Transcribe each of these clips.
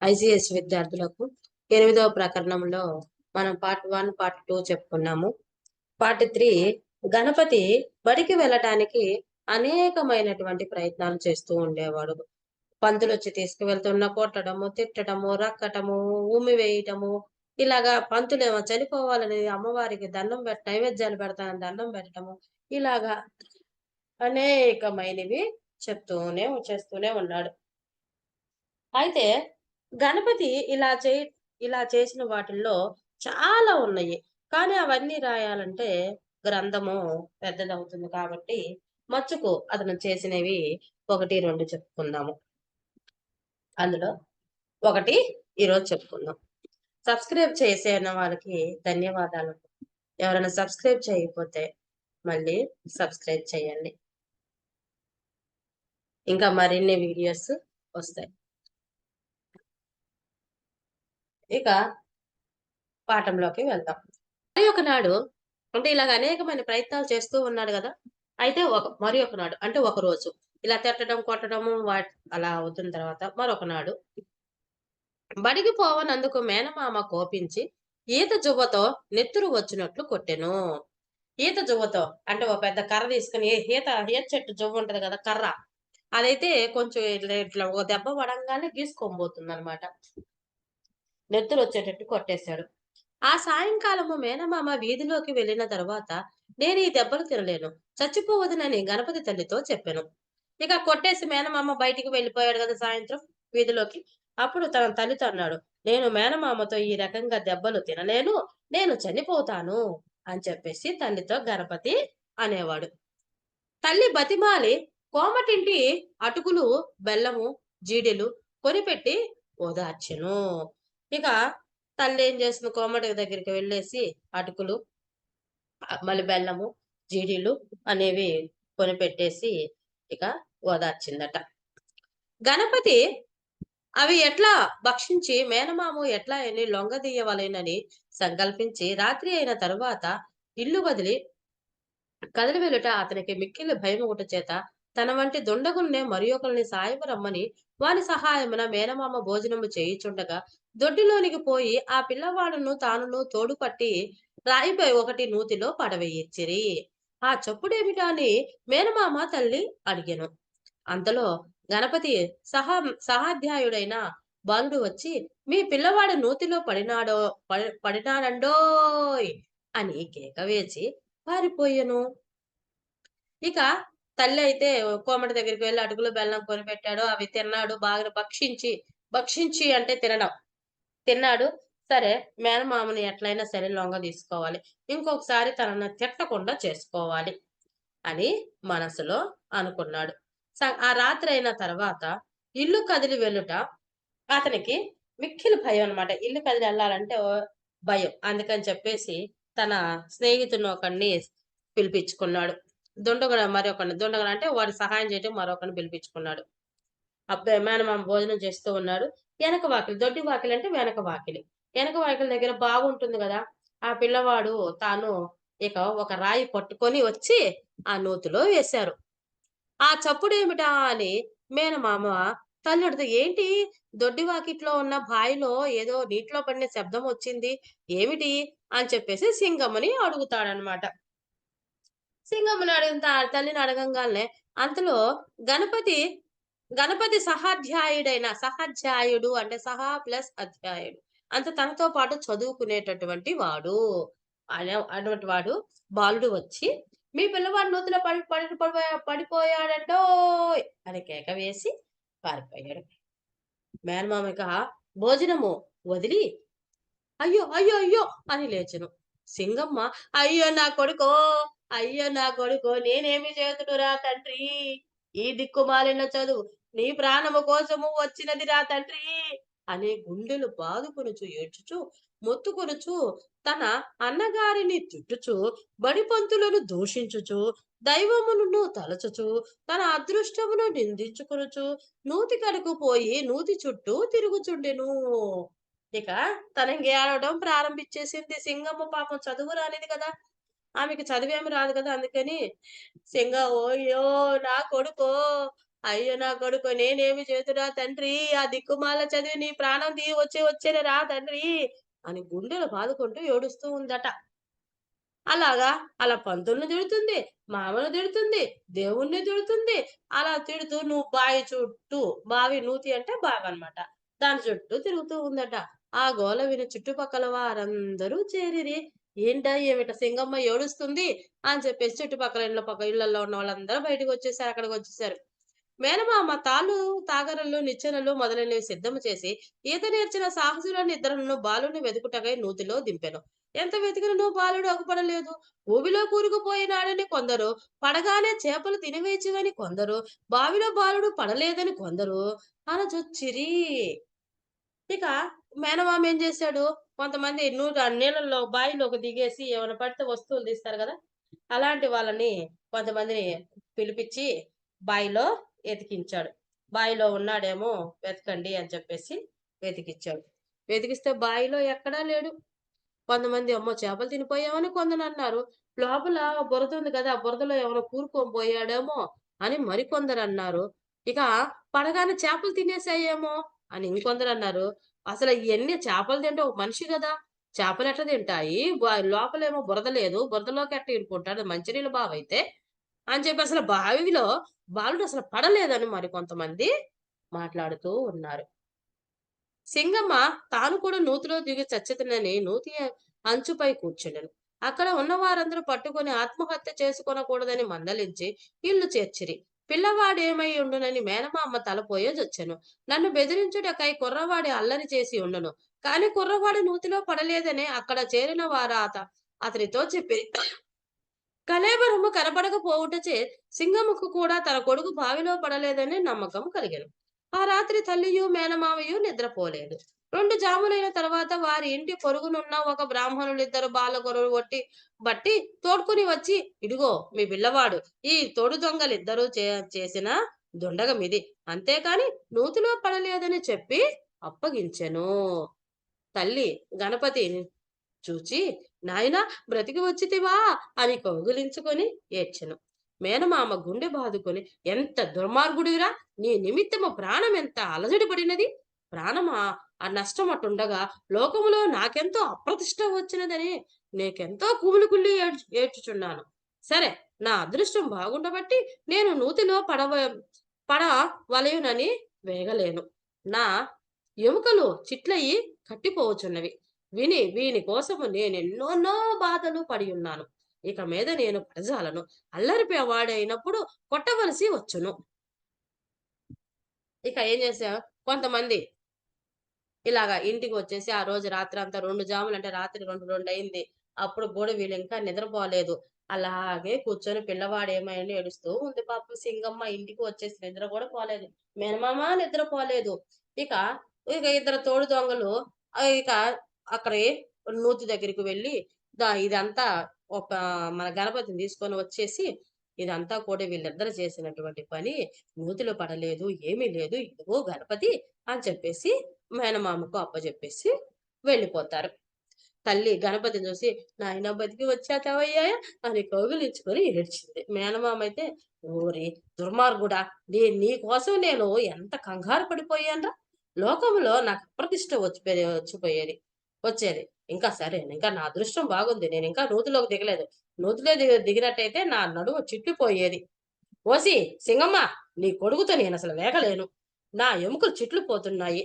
ICS విద్యార్థులకు 8వ ప్రకరణంలో మనం పార్ట్ 1, పార్ట్ 2 చెప్పుకున్నాము. పార్ట్ 3 గణపతి బడికి వెళ్ళటానికి అనేకమైనటువంటి ప్రయత్నాలు చేస్తూ ఉండేవాడు. పంతులొచ్చి తీసుకువెళ్తున్న కొట్టడము, తిట్టడము, రక్కటము, ఉమ్మి వేయటము, ఇలాగా పంతులేమో చనిపోవాలని అమ్మవారికి నైవేద్యాలు పెడతానని దండం పెట్టడము, ఇలాగా అనేకమైనవి చేస్తూనే ఉన్నాడు. అయితే గణపతి ఇలా చేసిన వాటిల్లో చాలా ఉన్నాయి. కానీ అవన్నీ రాయాలంటే గ్రంథము పెద్దదవుతుంది కాబట్టి మచ్చుకు అతను చేసినవి 1, 2 చెప్పుకుందాము. అందులో ఒకటి ఈరోజు చెప్పుకుందాం. సబ్స్క్రైబ్ చేసిన వాళ్ళకి ధన్యవాదాలు. ఎవరైనా సబ్స్క్రైబ్ చేయకపోతే మళ్ళీ సబ్స్క్రైబ్ చేయండి. ఇంకా మరిన్ని వీడియోస్ వస్తాయి. ఇక పాఠంలోకి వెళ్దాం. మరి ఒకనాడు అంటే ఇలాగ అనేకమైన ప్రయత్నాలు చేస్తూ ఉన్నాడు గదా! అయితే మరి ఒకనాడు అంటే ఒకరోజు ఇలా తిట్టడం, కొట్టడము అలా అవుతున్న తర్వాత మరొకనాడు బడికి పోవనందుకు మేనమామ కోపించి ఈత జువ్వతో నెత్తురు వచ్చినట్లు కొట్టెను. ఈత జువ్వతో అంటే ఓ పెద్ద కర్ర తీసుకొని ఈత చెట్టు జువ్వ ఉంటది గదా! కర్ర. అదైతే కొంచెం ఇట్లా ఓ దెబ్బ పడంగానే గీసుకొని పోతుందనమాట. నెత్తురొచ్చేటట్టు కొట్టేశాడు. ఆ సాయంకాలము మేనమామ వీధిలోకి వెళ్ళిన తరువాత నేనీ దెబ్బలు తినలేను. చచ్చిపోవదునని గణపతి తల్లితో చెప్పెను. ఇక కొట్టేసి మేనమామ బయటికి వెళ్ళిపోయాడు గదా సాయంత్రం వీధిలోకి. అప్పుడు తన తల్లితో అన్నాడు, "నేను మేనమామతో ఈ రకంగా దెబ్బలు తినలేను. నేను చనిపోతాను" అని చెప్పేసి తల్లితో గణపతి అనేవాడు. తల్లి బతిమాలి కోమటింటి అటుకులు, బెల్లము, జీడీలు కొనిపెట్టి ఓదార్చెను. ఇక తల్లేం చేస్తుంది కోమటి దగ్గరికి వెళ్ళేసి అటుకులు, మళ్ళీ బెల్లము, జీడీలు అనేవి కొనిపెట్టేసి ఇక ఓదార్చిందట. గణపతి అవి ఎట్లా భక్షించి మేనమామ ఎట్లా ఎన్ని లొంగదీయవలెనని సంకల్పించి రాత్రి అయిన తరువాత ఇల్లు వదిలి కదలి వెళ్ళుట అతనికి మిక్కిలి భయమొకటి చేత తన వంటి దుండగుల్నే మరి ఒకరిని సాయము రమ్మని వాని సహాయమున మేనమామ భోజనము చేయుచుండగా దొడ్డిలోనికి పోయి ఆ పిల్లవాడును తానును తోడుపట్టి రాయిపై ఒకటి నూతిలో పడవేయిచ్చిరి. ఆ చప్పుడేమిటా అని మేనమామ తల్లి అడిగెను. అంతలో గణపతి సహాధ్యాయుడైన బాలుడు వచ్చి మీ పిల్లవాడు నూతిలో పడినాడండోయ్ అని కేక వేసి పారిపోయెను. ఇక తల్లయితే కోమటి దగ్గరికి వెళ్లి అటుకులు, బెల్లం కొనిపెట్టాడు. అవి తిన్నాడు. బాగా భక్షించి అంటే తినడం. తిన్నాడు. సరే మేనమామని ఎట్లైనా సరే లొంగ తీసుకోవాలి. ఇంకొకసారి తనని తిట్టకుండా చేసుకోవాలి అని మనసులో అనుకున్నాడు. ఆ రాత్రయిన తర్వాత ఇల్లు కదిలి వెళ్ళుట అతనికి మిక్కిలి భయం అన్నమాట. ఇల్లు కదిలి ఎళ్ళాలంటే భయం. అందుకని చెప్పేసి తన స్నేహితుడినొకడిని పిలిపించుకున్నాడు. దుండగుడు అంటే వాడికి సహాయం చేయటం మరొకడిని పిలిపించుకున్నాడు. అప్పుడే మేనమామ భోజనం చేస్తూ ఉన్నాడు. ఎనక వాకిలి, దొడ్డి వాకిలి అంటే వెనక వాకిలి. ఎనక వాకిలి దగ్గర బాగుంటుంది గదా! ఆ పిల్లవాడు తాను ఇక ఒక రాయి పట్టుకొని వచ్చి ఆ నూతిలో వేశారు. ఆ చప్పుడేమిటా అని మేనమామ తల్లడితో ఏంటి దొడ్డి వాకిట్లో ఉన్న బావిలో ఏదో నీటిలో పడిన శబ్దం వచ్చింది. ఏమిటి? అని చెప్పేసి సింగమ్మని అడుగుతాడనమాట. సింగమ్మని తల్లిని అడగంగాల్నే అంతలో గణపతి గణపతి సహాధ్యాయుడు అంటే సహా ప్లస్ అధ్యాయుడు. అంటే తనతో పాటు చదువుకునేటటువంటి వాడు. అటువంటి వాడు బాలుడు వచ్చి, "మీ పిల్లవాడు నూతిలో పడి పడి పడిపోయాడండోయ్!" అని కేక వేసి పారిపోయాడు. మేనమామ ఇక భోజనము వదిలి అయ్యో! అయ్యో! అయ్యో! అని లేచెను. సింగమ్మ అయ్యో నా కొడుకో! అయ్యో నా కొడుకో! నేనేమి చేతునురా తండ్రి? ఈ దిక్కుమాలిన చదువు నీ ప్రాణము కోసము వచ్చినదిరా తండ్రి! అని గుండెలు బాదుకొనుచు ఏడ్చుచు, మొత్తుకొనుచు తన అన్నగారిని తిట్టుచు, బడి పంతులను దూషించుచు, దైవములను తలచుచు, తన అదృష్టమును నిందించుకొనుచు, నూతి కడకు పోయి నూతి చుట్టూ తిరుగుచుండెను. ఇక తనకి ఏడవడం ప్రారంభించేసింది. సింగమ్మ పాపం చదువు రాలేదు కదా! ఆమెకి చదువేమి రాదు కదా! అందుకని "ఓయ్యో! నా కొడుకో! అయ్యో! నా కొడుకు నేనేమి చేతురా తండ్రి, ఆ దిక్కుమాల చదివి నీ ప్రాణం వచ్చేనే రా తండ్రి అని గుండెలు బాదుకుంటూ ఏడుస్తూ ఉందట. అలాగా అలా పంతుల్ని తిడుతుంది, మామను తిడుతుంది, దేవుడిని తిడుతుంది. అలా తిడుతూ నువ్వు బావి చుట్టూ బావి నూతి అంటే బావనమాట. దాని చుట్టూ తిరుగుతూ ఉందట. ఆ గోల విని చుట్టుపక్కల వారందరూ చేరిరి. ఏమిట సింగమ్మ ఏడుస్తుంది అని చెప్పేసి చుట్టుపక్కల ఇళ్ళల్లో ఉన్న వాళ్ళందరూ బయటకొచ్చేసారు. అక్కడికొచ్చేసారు. మేనమామ తాళ్ళు, తాగరలు, నిచ్చెనలు మొదలైనవి సిద్ధము చేసి, ఈత నేర్చిన సాహసులనిద్దరును బాలుని వెదుకుటకై నూతిలో దింపెను. ఎంత వెతికినను బాలుడు అగుపడలేదు. ఊబిలో కూరుకుపోయినాడని కొందరు, పడగానే చేపలు తినివేయుచువని కొందరు, బావిలో బాలుడు పడలేదని కొందరు అనజొచ్చిరి. ఇక మేనమామ ఏం చేశాడు, కొంతమంది నీళ్ళల్లో బావిలోకి దిగేసి ఏమైనా పడితే వస్తువులు తీస్తారు గదా! అలాంటి వాళ్ళని కొంతమందిని పిలిపిచ్చి బావిలో ఎతికించాడు. బావిలో ఉన్నాడేమో వెతకండి అని చెప్పేసి వెతికిచ్చాడు. వెతికిస్తే బావిలో ఎక్కడా లేడు. కొంతమంది అమ్మో! చేపలు తినిపోయామని కొందరన్నారు. లోపల బురద ఉంది గదా! బురదలో ఎవరో కూరుకొని పోయాడేమో అని మరికొందరన్నారు. ఇక పడగానే చేపలు తినేసాయేమో అని ఇంకొందరన్నారు. అసలు ఇయన్నీ చేపలు తింటే ఒక మనిషి గదా! చేపలెట్లా తింటాయి? లోపలేమో బురద లేదు. బురదలోకి ఎట్ట ఇరుక్కుంటాడు? మంచినీళ్ళ బావైతే అని చెప్పి అసలు బావిలో బాలుడసలు పడలేదని మరికొంతమంది మాట్లాడుతూ ఉన్నారు. సింగమ్మ తాను కూడా నూతిలో దిగి చచ్చెదనని నూతి అంచుపై కూర్చుండెను. అక్కడ ఉన్న వారందరూ పట్టుకొని ఆత్మహత్య చేసుకొనకూడదని మందలించి ఇల్లు చేర్చిరి. పిల్లవాడేమై ఉండునని మేనమామ తలపోయజొచ్చెను. నన్ను బెదిరించుటకై కుర్రవాడి అల్లరి చేసి ఉండును. కాని కుర్రవాడు నూతిలో పడలేదని అక్కడ చేరిన అతనితో చెప్పిరి. కళేబరము కనపడకపోవుటచే సింగముకు కూడా తన కొడుకు బావిలో పడలేదని నమ్మకం కలిగెను. ఆ రాత్రి తల్లియు మేనమామయు నిద్రపోలేదు. 2 జాములైన తర్వాత వారి ఇంటి పొరుగునున్న ఒక బ్రాహ్మణులిద్దరు బాలకొరువు బట్టి తోడ్కొని వచ్చి, ఇడిగో మీ పిల్లవాడు ఈ తోడు దొంగలిద్దరూ చేసిన దుండగమిది. అంతేకాని నూతిలో పడలేదని చెప్పి అప్పగించెను. తల్లి గణపతి చూచి, "నాయనా బ్రతికి వచ్చితివా" అని కౌగిలించుకొని ఏడ్చెను. మేనమామ గుండె బాదుకొని, "ఎంత దుర్మార్గుడివిరా! నీ నిమిత్తము ప్రాణమెంత అలజడి పడినది! ప్రాణమా ఆ నష్టమటుండగా లోకములో నాకెంతో అప్రతిష్ట వచ్చినదని నీకెంతో కుమిలి కుళ్ళి ఏడ్చుచున్నాను. సరే, నా అదృష్టం బాగుండబట్టి నేను నూతిలో పడవలయునని వేగలేను. నా ఎముకలు చిట్లయి కట్టిపోవచున్నవి. వీని కోసము నేనెన్నోన్నో బాధలు పడియున్నాను. ఇక మీద నేను పడజాలను. వాడైనప్పుడు కొట్టవలసి వచ్చును. ఇక ఏం చేశా కొంతమంది ఇలాగా ఇంటికి వచ్చేసి ఆ రోజు రాత్రంతా 2 జాములంటే రాత్రి 2 అయింది. అప్పుడు గూడా వీళ్ళింకా నిద్రపోలేదు. అలాగే కూర్చొని పిల్లవాడు ఏమైంది ఏడుస్తూ ఉంది పాపం సింగమ్మ ఇంటికి వచ్చేసి నిద్ర గూడా పోలేదు. మేనమామ నిద్రపోలేదు. ఇక, ఇక ఇద్దరు తోడు దొంగలు ఇక అక్కడి నూతి దగ్గరికి వెళ్లి ఇదంతా ఒక మన గణపతిని తీసుకొని వచ్చేసి ఇదంతా కూడా వీళ్ళిద్దరు చేసినటువంటి పని నూతిలో పడలేదు. ఏమీ లేదు. ఇదిగో గణపతి అని చెప్పేసి మేనమామకు అప్పజెప్పేసి వెళ్ళిపోతారు. తల్లి గణపతిని చూసి, "నాయనా బతికి వచ్చాకవయ్యా" అని కౌగిలించుకొని ఏడ్చింది. మేనమామైతే, "ఓరి దుర్మార్గుడా! నీ కోసం నేను ఎంత కంగారు పడిపోయానురా! లోకంలో నాకు అప్రతిష్ట వచ్చేది. ఇంకా సరే, ఇంకా నా అదృష్టం బాగుంది. నేనింకా నూతిలోకి దిగలేదు. నూతిలో దిగినట్టయితే నా నడుము చిట్లిపోయేది. ఓసి సింగమ్మ! నీ కొడుకుతో నేనసలు వేగలేను. నా ఎముకలు చిట్లు పోతున్నాయి.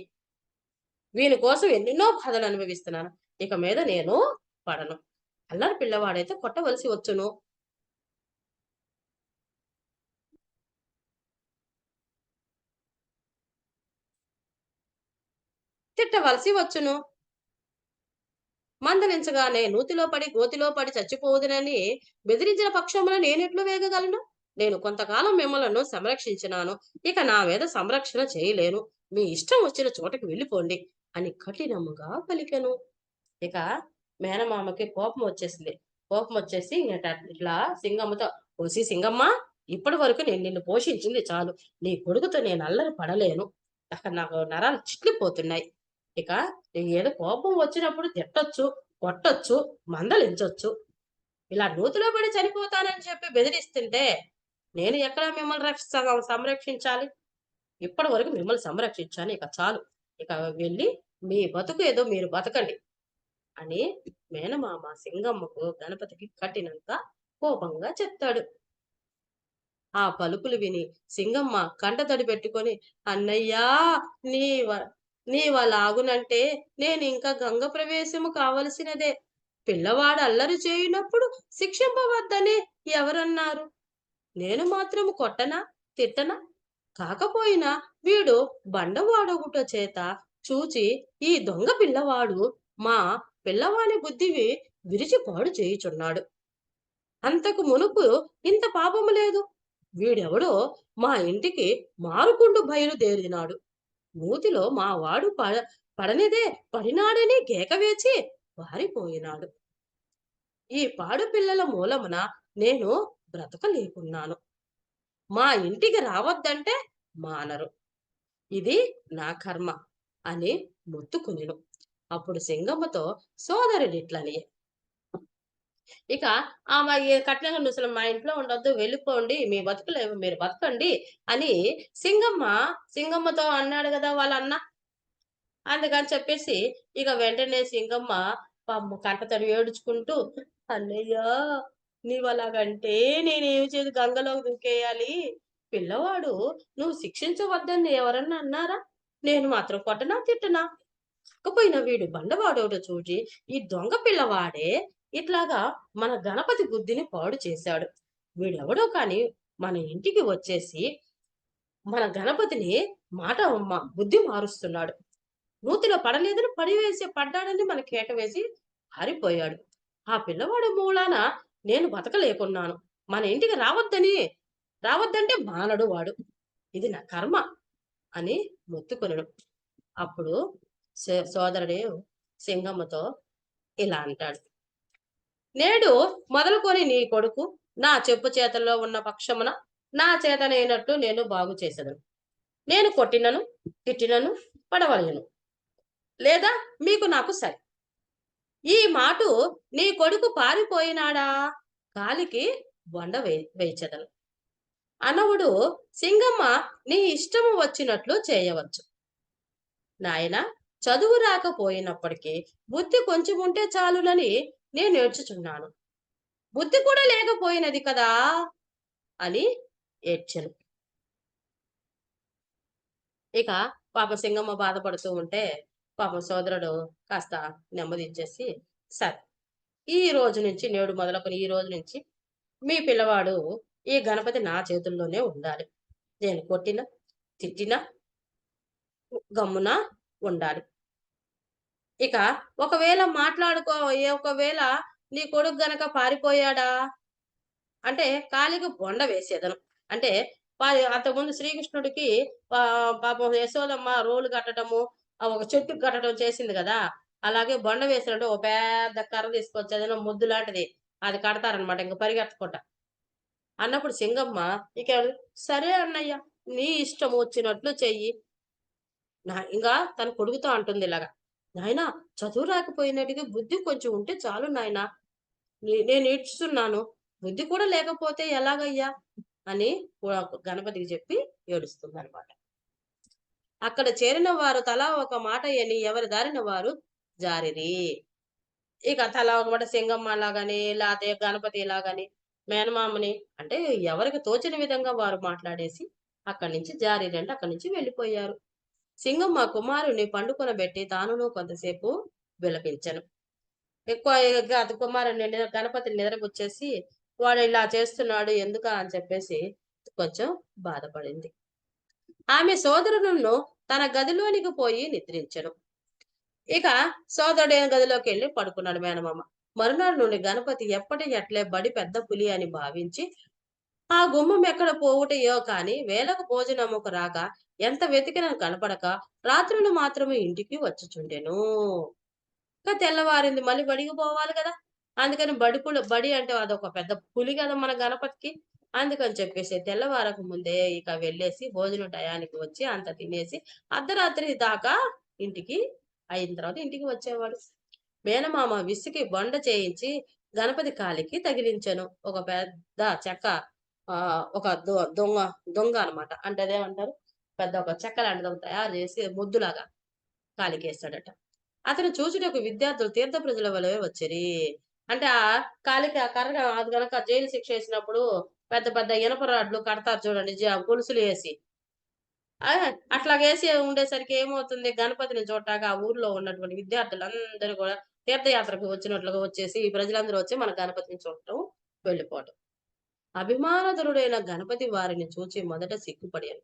వీని కోసం ఎన్నెన్నో బాధలు అనుభవిస్తున్నాను. ఇక మీద నేను పడను. అల్లరి పిల్లవాడైతే కొట్టవలసి వచ్చును. తిట్టవలసి వచ్చును. మందలించగానే నూతిలో పడి, గోతిలో పడి చచ్చిపోవుదునని బెదిరించిన పక్షమున నేనెట్లు వేగగలను? నేను కొంతకాలం మిమ్మలను సంరక్షించినాను. ఇక నా మీద సంరక్షణ చేయలేను. మీ ఇష్టం వచ్చిన చోటకి వెళ్ళిపోండి అని కఠినముగా పలికెను. ఇక మేనమామకి కోపం వచ్చేసింది. కోపం వచ్చేసి ఇట్లా సింగమ్మతో, "ఓసి సింగమ్మ! ఇప్పటి వరకు నేను నిన్ను పోషించింది చాలు. నీ కొడుకుతో నేను అల్లరి పడలేను. అక్కడ నాకు నరాలు చిట్లిపోతున్నాయి. ఇక ఏదో కోపం వచ్చినప్పుడు తిట్టొచ్చు, కొట్టొచ్చు, మందలించొచ్చు. ఇలా నూతిలో పడి చనిపోతానని చెప్పి బెదిరిస్తుంటే నేను ఎక్కడ మిమ్మల్ని సంరక్షించాలి? ఇప్పటి వరకు మిమ్మల్ని సంరక్షించాను. ఇక చాలు. ఇక వెళ్ళి మీ బతుకు ఏదో మీరు బతకండి అని మేనమామ సింగమ్మకు గణపతికి కఠినంగా కోపంగా చెప్తాడు. ఆ పలుకులు విని సింగమ్మ కంటతడి పెట్టుకొని, "అన్నయ్యా! నీవ నీవలాగునంటే నేనింక గంగ ప్రవేశము కావలసినదే. పిల్లవాడు అల్లరి చేయునప్పుడు శిక్షింపవద్దని ఎవరన్నారు? నేను మాత్రము కొట్టనా? తిట్టనా? కాకపోయినా వీడు బండవాడొకట చేత చూచి ఈ దొంగ పిల్లవాడు మా పిల్లవాని బుద్ధివి విరిచి పాడు చేయుచున్నాడు. అంతకు మునుపు ఇంత పాపము లేదు. వీడెవడో మా ఇంటికి మారుకుండు బయలుదేరినాడు. నూతిలో మా వాడు పడనిదే పడినాడని కేక వేచి పారిపోయినాడు. ఈ పాడు పిల్లల మూలమున నేను బ్రతకలేకున్నాను. మా ఇంటికి రావద్దంటే మానరు. ఇది నా కర్మ అని మొత్తుకునెను. అప్పుడు సింగమ్మతో సోదరుడిట్లనియె. ఇక ఆమె కట్నంగా "నువ్వసలు మా ఇంట్లో ఉండొద్దు. వెళ్ళిపోండి. మీ బతుకులేమో మీరు బతకండి" అని సింగమ్మతో అన్నాడు గదా! వాళ్ళ అన్న. అందుకని చెప్పేసి ఇక వెంటనే సింగమ్మ పాపం కంటతడి ఏడుచుకుంటూ, "అన్నయ్య నీవలాగంటే నేనేమి చేసి గంగలోకి దూకేయాలి. పిల్లవాడు నువ్వు శిక్షించవద్దని ఎవరన్నా అన్నారా? నేను మాత్రం కొట్టనా? తిట్టనా? కాకపోయినా వీడు బండవాడెవడో చూచి ఈ దొంగ పిల్లవాడే ఇట్లాగా మన గణపతి బుద్ధిని పాడు చేశాడు. వీడెవడో కానీ మన ఇంటికి వచ్చేసి మన గణపతిని మాట బుద్ధి మారుస్తున్నాడు. నూతిలో పడలేదని పడ్డాడని మన కేక వేసి పారిపోయాడు. ఆ పిల్లవాడి మూలాన నేను బతకలేకున్నాను. మన ఇంటికి రావద్దంటే మానడు వాడు. ఇది నా కర్మ" అని మొత్తుకొనెను. అప్పుడు సోదరుడు సింగమ్మతో ఇలా అంటాడు. "నేడు మొదలుకొని నీ కొడుకు నా చెప్పు చేతల్లో ఉన్న పక్షమున నా చేతనైనట్లు నేను బాగు చేసేదను. నేను కొట్టినను, తిట్టినను పడవలెను. లేదా మీకు నాకు సరి. ఈ మాటు నీ కొడుకు పారిపోయినాడా కాలికి బొండ వేచెదను. అనవుడు సింగమ్మ నీ ఇష్టము వచ్చినట్లు చేయవచ్చు. నాయనా చదువు రాకపోయినప్పటికీ బుద్ధి కొంచెముంటే చాలునని నేను నేర్చుచున్నాను. బుద్ధి కూడా లేకపోయినది కదా" అని ఏడ్చెను. ఇక పాపం సింగమ్మ బాధపడుతూ ఉంటే, పాపం సోదరుడు కాస్త నెమ్మదిచ్చేసి, "సరే, ఈ రోజు నుంచి నేడు మొదలుకొని ఈ రోజు నుంచి మీ పిల్లవాడు ఈ గణపతి నా చేతుల్లోనే ఉండాలి. నేను కొట్టినా, తిట్టినా గమ్మున ఉండాలి. ఇక ఒకవేళ ఒకవేళ నీ కొడుకు గనక పారిపోయాడా అంటే కాలికి బొండ వేసేదను." అంటే అంతకుముందు శ్రీకృష్ణుడికి పాపం యశోదమ్మ రోలు కట్టడము, ఒక చెట్టుకి కట్టడం చేసింది గదా! అలాగే బొండ వేసినట్టు ఓ పెద్ద కర్ర తీసుకొచ్చి ఏదైనా ముద్దు లాంటిది అది కడతారనమాట ఇంక పరిగెత్తకుండా. అన్నప్పుడు సింగమ్మ ఇక "సరే అన్నయ్య నీ ఇష్టం వచ్చినట్లు చెయ్యి." ఇంగా తన కొడుకుతో అంటుంది ఇలాగా, "నాయనా చదువు రాకపోయినటికి బుద్ధి కొంచెం ఉంటే చాలు నాయనా. నేను ఈడ్చుతున్నాను. బుద్ధి కూడా లేకపోతే ఎలాగయ్యా?" అని గణపతికి చెప్పి ఏడుస్తుందనమాట. అక్కడ చేరిన వారు తలా ఒక మాట ఎని ఎవరి దారిన వారు జారిరి. ఇక తలా ఒక మాట సింగమ్మ లాగాని, లేతే గణపతి లాగాని, మేనమామని అంటే ఎవరికి తోచిన విధంగా వారు మాట్లాడేసి అక్కడి నుంచి జారిరంటే అక్కడి నుంచి వెళ్ళిపోయారు. సింగమ్మ కుమారుని పండుకొనబెట్టి తానును కొంతసేపు విలపించెను. ఎక్కువ ఇగ అది కుమారుడిని గణపతిని నిద్రపుచ్చేసి, వాడు ఇలా చేస్తున్నాడు ఎందుకా అని చెప్పేసి కొంచెం బాధపడింది. ఆమె సోదరులను తన గదిలోనికి పోయి నిద్రించెను. ఇక సోదరుడైన గదిలోకెళ్ళి పడుకున్నాడు మేనమామ. మరునాడు నుండి గణపతి ఎట్లే బడి పెద్ద పులి అని భావించి, ఆ గుమ్మం ఎక్కడ పోవుటయో కాని వేళకు భోజనముకు రాక, ఎంత వెతికినా కనపడక, రాత్రులు మాత్రమే ఇంటికి వచ్చుచుండెను. తెల్లవారింది. మళ్ళీ బడికి పోవాలి గదా! అందుకని బడి అంటే అదొక పెద్ద పులి గదా మన గణపతికి. అందుకని చెప్పేసి తెల్లవారక ముందే ఇక వెళ్ళేసి భోజనం టయానికి వచ్చి అంత తినేసి అర్ధరాత్రి దాకా ఇంటికి అయిన తర్వాత ఇంటికి వచ్చేవాడు. మేనమామ విసికి బొండ చేయించి గణపతి కాలికి తగిలించెను. ఒక పెద్ద చెక్క ఒక దొంగ దొంగ అనమాట. అంటే అదేమంటారు? పెద్ద ఒక చెక్క లాంటిది ఒకటి తయారు చేసి ముద్దులాగా కాలికేసాడట. అతను చూచుటకు విద్యార్థులు తీర్థ ప్రజల వలె వచ్చిరి. అంటే కాలికి ఆ కర్ర అది గనక జైలు శిక్ష ఏసినప్పుడు పెద్ద పెద్ద ఇనప రాడ్లు కడతారు చూడండి. గొలుసులు ఏసి. ఆ! అట్లాగేసి ఉండేసరికి ఏమవుతుంది, గణపతిని చూడటానికి ఆ ఊర్లో ఉన్నటువంటి విద్యార్థులందరూ గూడా తీర్థయాత్రకు వచ్చినట్లుగా వచ్చేసి, ఈ ప్రజలందరూ వచ్చి మన గణపతిని చూడటం, వెళ్ళిపోవటం. అభిమానధురుడైన గణపతి వారిని చూచి మొదట సిగ్గుపడాను.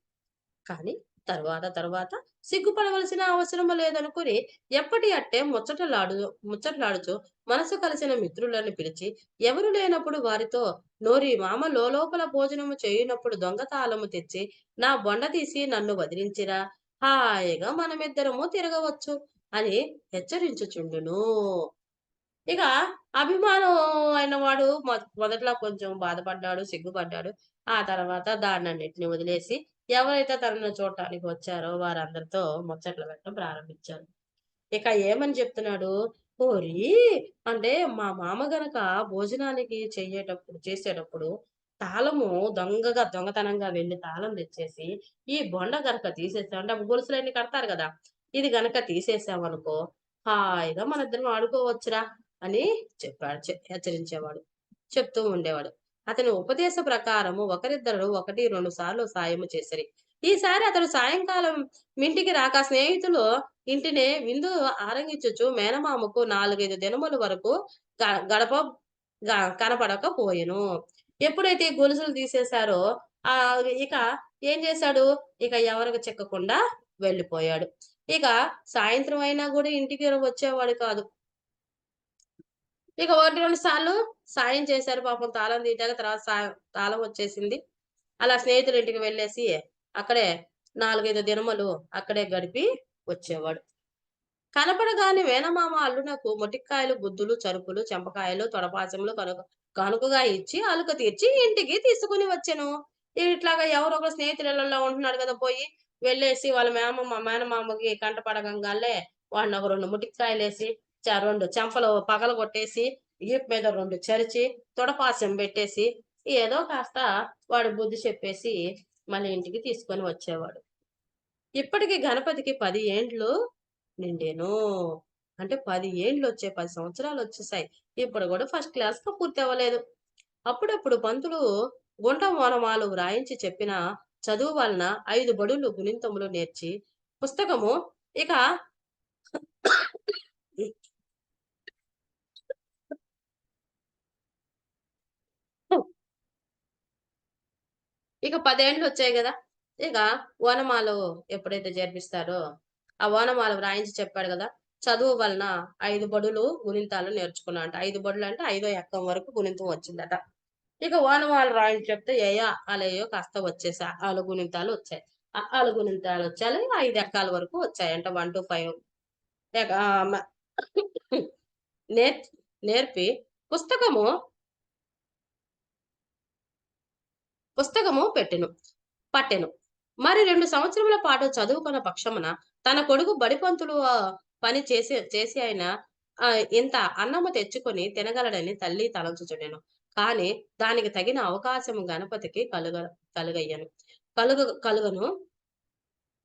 కానీ తరువాత సిగ్గుపడవలసిన అవసరము లేదనుకుని ఎప్పటి అట్టే ముచ్చటలాడుచు మనసు కలిసిన మిత్రులను పిలిచి ఎవరు లేనప్పుడు వారితో నోరి మామ లోలోపల భోజనము చేయునప్పుడు దొంగ తాళము తెచ్చి నా బొండ తీసి నన్ను వదిలించిరా హాయిగా మనమిద్దరము తిరగవచ్చు అని హెచ్చరించుచుండును. ఇక అభిమానం అయిన వాడు మొదట్లో కొంచెం బాధపడ్డాడు, సిగ్గుపడ్డాడు. ఆ తర్వాత దాన్నన్నిటిని వదిలేసి ఎవరైతే తనను చూడటానికి వచ్చారో వారందరితో ముచ్చట్లు పెట్టడం ప్రారంభించాడు. ఇక ఏమని చెప్తున్నాడు, "ఓరి అంటే మా మామ గనక భోజనానికి చేసేటప్పుడు తాళము దొంగతనంగా వెళ్లి తాళం తెచ్చేసి, ఈ బొండ గనక తీసేసాం" అంటే గొలుసులన్నీ కడతారు గదా! "ఇది గనక తీసేసామనుకో హాయిగా మనిద్దరం ఆడుకోవచ్చురా" అని చెప్పాడు. హెచ్చరించేవాడు. చెప్తూ ఉండేవాడు. అతని ఉపదేశ ప్రకారము ఒకరిద్దరు 1, 2 సార్లు సాయము చేసిరి. ఈసారి అతడు సాయంకాలం ఇంటికి రాక స్నేహితులు ఇంటిని విందు ఆరంగించుచు మేనమామకు 4, 5 దినముల వరకు గ గడప గ కనపడకపోయెను. ఎప్పుడైతే ఈ గొలుసులు తీసేశారో ఇక ఏం చేశాడు? ఇక ఎవరికి చిక్కకుండా వెళ్ళిపోయాడు. ఇక సాయంత్రం అయినా గూడా ఇంటికి వచ్చేవాడు కాదు. ఇక 1, 2 సార్లు సాయం చేశారు పాపం తాళం తీయటానికి. తర్వాత తాళం వచ్చేసింది. అలా స్నేహితుడింటికి వెళ్ళేసి, అక్కడే 4, 5 దినములు అక్కడే గడిపి వచ్చేవాడు. కనపడగానే మేనమామ అల్లునకు మొటిక్కాయలు, గుద్దులు, చరుపులు, చెంపకాయలు, తొడపాశములు కానుకగా ఇచ్చి, అలుక తీర్చి ఇంటికి తీసుకొని వచ్చెను. ఇట్లాగా ఎవరో ఒకరు స్నేహితుల ఇళ్ళల్లో ఉంటున్నాడు గదా! పోయి వెళ్ళేసి వాళ్ళ మేనమామకి కంట పడగంగాల్నే వాడినొక 2 మొటిక్కాయలేసి, 2 చెంపలు పగలగొట్టేసి, ఈపు మీద 2 చరిచి, తొడపాశం బెట్టేసి, ఏదో కాస్త వాడు బుద్ధి చెప్పేసి మళ్ళీ ఇంటికి తీసుకొని వచ్చేవాడు. ఇప్పటికి గణపతికి 10 ఏండ్లు నిండెను. అంటే 10 ఏండ్లొచ్చాయి. 10 సంవత్సరాలొచ్చేసాయి. ఇప్పుడు గూడా ఫస్ట్ క్లాస్‌గా పూర్తవ్వలేదు. అప్పుడప్పుడు పంతులు గుంట ఓనమాలు వ్రాయించి చెప్పిన చదువు వలన 5 బడులు గుణింతములు నేర్చి, పుస్తకము ఇక ఇక 10 ఏండ్లొచ్చాయి గదా! ఇక ఓనమాలు ఎప్పుడైతే జరిపిస్తారో, ఆ ఓనమాలు వ్రాయించి చెప్పాడు గదా! చదువు వలన 5 బడులు గుణింతాలు నేర్చుకున్నా అంట. 5 బడులంటే ఐదో ఎక్కం వరకు గుణింతం వచ్చిందట. ఇక ఓనమాలు రాయించి చెప్తే అలయో కాస్త వచ్చేసాయి. ఆలు గుణింతాలు వచ్చాయి. ఆలు గుణింతాలు వచ్చాయి. 5 ఎక్కాల వరకు వచ్చాయంట. 1-5 ఇక నేర్ నేర్పి పుస్తకము, పుస్తకము పట్టెను. మరి 2 సంవత్సరముల పాటు చదువుకున్న పక్షమున తన కొడుకు బడిపంతులు పని చేసి అయినా ఇంత అన్నము తెచ్చుకొని తినగలడని తల్లి తలంచుచుండెను. కానీ దానికి తగిన అవకాశము గణపతికి కలుగయ్యను. కలుగ కలుగను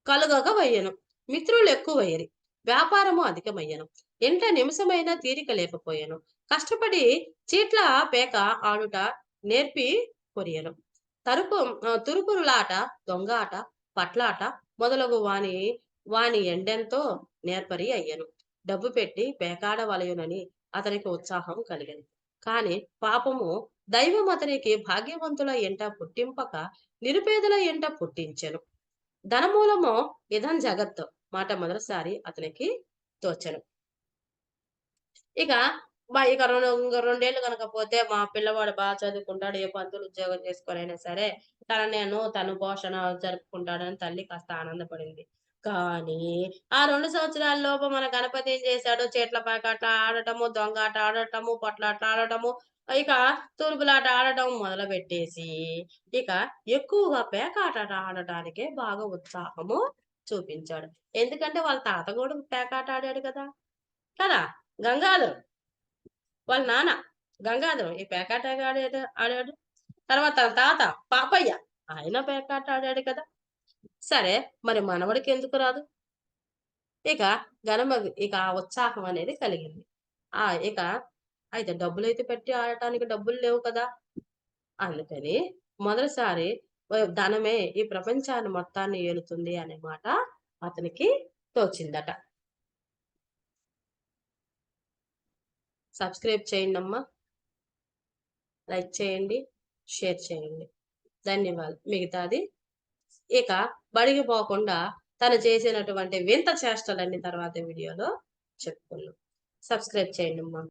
కలుగగవయ్యెను. మిత్రులెక్కువైరి. వ్యాపారము అధికమయ్యెను. ఇంట నిమిషమైన తీరిక లేకపోయెను. కష్టపడి చీట్ల పేక ఆడుట నేర్పి కొరియెను. తురుపురులాట, దొంగాట, పట్లాట మొదలగు వాని ఎండెంతో నేర్పరి అయ్యెను. డబ్బు పెట్టి పేకాడవలెనని అతనికి ఉత్సాహం కలిగెను. కాని పాపము దైవం అతనికి భాగ్యవంతుల ఎంట పుట్టింపక నిరుపేదల ఎంట పుట్టించెను. ధనమూలమో ఇదం జగత్తు మాట మొదటిసారి అతనికి తోచెను. ఇక ఇక ఇంక 2 ఏళ్ళు గనక పోతే మా పిల్లవాడు చదువుకుంటాడు. ఏ పంతులు ఉద్యోగం చేసుకొనైనా సరే తను పోషణ జరుపుకుంటాడని తల్లి కాస్త ఆనందపడింది. కానీ ఆ 2 సంవత్సరాల లోపు మన గణపతి ఏం చేశాడు? చీట్ల పేకాట ఆడటము, దొంగాట ఆడటము, పొట్లాట ఆడటము, ఇక తూర్పులాట ఆడటం మొదలుపెట్టేసి, ఇక ఎక్కువగా పేకాట ఆడటానికే బాగా ఉత్సాహము చూపించాడు. ఎందుకంటే వాళ్ళ తాత గూడా పేకాట ఆడాడు కదా! కదా! గంగాధర్. వాళ్ళ నాన్న గంగాధరం ఈ పేకాటగా ఆడాడు. తర్వాత తన తాత పాపయ్య ఆయన పేకాట ఆడాడు కదా! సరే మరి మనవడికెందుకు రాదు? ఇక ఇక ఆ ఉత్సాహం అనేది కలిగింది. ఇక అయితే డబ్బులైతే పెట్టి ఆడటానికి డబ్బులు లేవు కదా! అందుకని మొదటిసారి ధనమే ఈ ప్రపంచాన్ని మొత్తాన్ని ఏలుతుంది అనే మాట అతనికి తోచిందట. సబ్స్క్రైబ్ చేయండమ్మా. లైక్ చేయండి. షేర్ చేయండి. మిగతాది ఇక బడికి పోకుండా తను చేసినటువంటి వింత చేష్టలన్నీ తర్వాత వీడియోలో చెప్పుకుందాం. సబ్స్క్రైబ్ చేయండమ్మా.